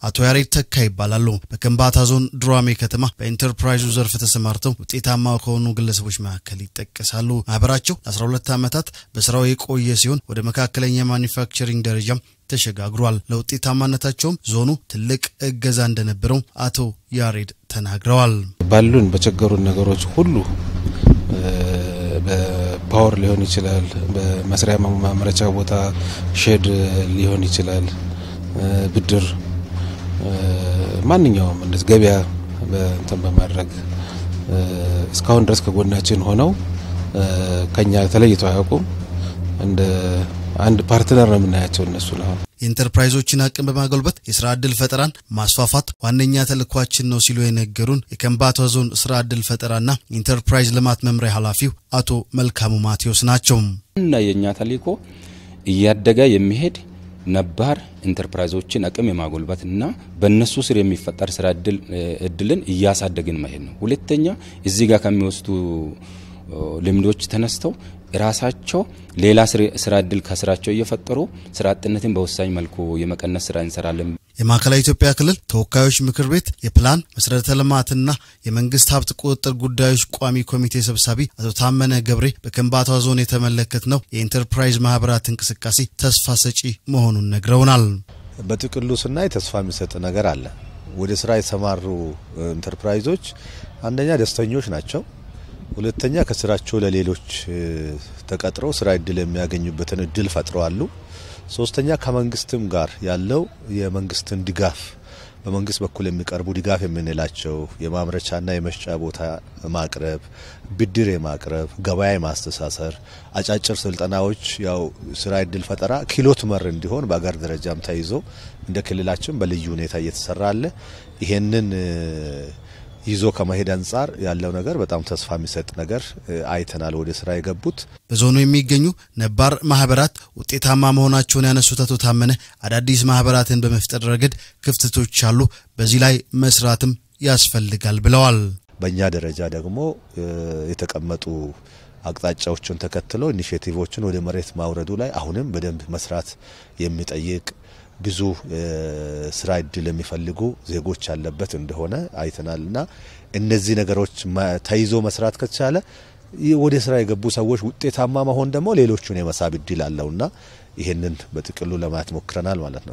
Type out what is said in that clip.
አቶ ያሬድ ተካ ይባላሉ። በከምባታ ዞን ድራሜ ከተማ በኢንተርፕራይዙ ዘርፍ ተሰማርተው ውጤታማ ከሆኑ ግለሰቦች መካከል ይጠቀሳሉ። ማህበራቸው 12 ዓመታት በስራው የቆየ ሲሆን ወደ መካከለኛ ማኒፋክቸሪንግ ደረጃም ተሸጋግሯል። ለውጤታማነታቸውም ዞኑ ትልቅ እገዛ እንደነበረው አቶ ያሬድ ተናግረዋል። ባሉን በቸገሩን ነገሮች ሁሉ በፓወር ሊሆን ይችላል፣ በመስሪያ ማምረቻ ቦታ ሼድ ሊሆን ይችላል፣ ብድር ማንኛውም እንደዚህ ገበያ በእንትን በማድረግ እስካሁን ድረስ ከጎናችን ሆነው ከኛ ተለይተው አያውቁም። እንደ አንድ ፓርትነር ነው የምናያቸው እነሱ ነው። ኢንተርፕራይዞችን አቅም በማጎልበት የሥራ ዕድል ፈጠራን ማስፋፋት ዋነኛ ተልዕኳችን ነው ሲሉ የነገሩን የከምባታ ዞን ሥራ ዕድል ፈጠራና ኢንተርፕራይዝ ልማት መምሪያ ኃላፊው አቶ መልካሙ ማቴዎስ ናቸው። እና የኛ ተልዕኮ እያደገ የሚሄድ ነባር ኢንተርፕራይዞችን አቅም የማጎልበትና በእነሱ ስር የሚፈጠር ሥራ ዕድልን እያሳደግን መሄድ ነው። ሁለተኛ እዚህ ጋር ከሚወስዱ ልምዶች ተነስተው ራሳቸው ሌላ ሥራ ዕድል ከስራቸው እየፈጠሩ ሥራ አጥነትን በወሳኝ መልኩ የመቀነስ ሥራ እንሰራለን። የማዕከላዊ ኢትዮጵያ ክልል ተወካዮች ምክር ቤት የፕላን መሰረተ ልማትና የመንግስት ሀብት ቁጥጥር ጉዳዮች ቋሚ ኮሚቴ ሰብሳቢ አቶ ታመነ ገብሬ በከምባታ ዞን የተመለከትነው የኢንተርፕራይዝ ማህበራት እንቅስቃሴ ተስፋ ሰጪ መሆኑን ነግረውናል። በጥቅሉ ስናይ ተስፋ የሚሰጥ ነገር አለ። ወደ ስራ የተሰማሩ ኢንተርፕራይዞች አንደኛ ደስተኞች ናቸው። ሁለተኛ ከስራቸው ለሌሎች ተቀጥረው ስራ ዕድል የሚያገኙበትን ዕድል ፈጥረዋል። ሶስተኛ ከመንግስትም ጋር ያለው የመንግስትን ድጋፍ በመንግስት በኩል የሚቀርቡ ድጋፍ የምንላቸው የማምረቻና የመሸጫ ቦታ ማቅረብ፣ ብድር የማቅረብ፣ ገበያ ማስተሳሰር፣ አጫጭር ስልጠናዎች ያው ስራ ዕድል ፈጠራ ክህሎት መር እንዲሆን በአገር ደረጃም ተይዞ እንደ ክልላችን በልዩ ሁኔታ እየተሰራ አለ። ይሄንን ይዞ ከመሄድ አንፃር ያለው ነገር በጣም ተስፋ የሚሰጥ ነገር አይተናል። ወደ ስራ የገቡት በዞኑ የሚገኙ ነባር ማህበራት ውጤታማ መሆናቸውን ያነሱት አቶ ታመነ አዳዲስ ማህበራትን በመፍጠር ረገድ ክፍተቶች አሉ፣ በዚህ ላይ መስራትም ያስፈልጋል ብለዋል። በእኛ ደረጃ ደግሞ የተቀመጡ አቅጣጫዎችን ተከትሎ ኢኒሼቲቮችን ወደ መሬት ማውረዱ ላይ አሁንም በደንብ መስራት የሚጠይቅ ብዙ ስራ ዕድል የሚፈልጉ ዜጎች ያለበት እንደሆነ አይተናልና እነዚህ ነገሮች ተይዞ መስራት ከተቻለ ወደ ስራ የገቡ ሰዎች ውጤታማ መሆን ደግሞ ሌሎቹን የመሳብ ዕድል አለውና ይሄንን በጥቅሉ ለማየት ሞክረናል ማለት ነው።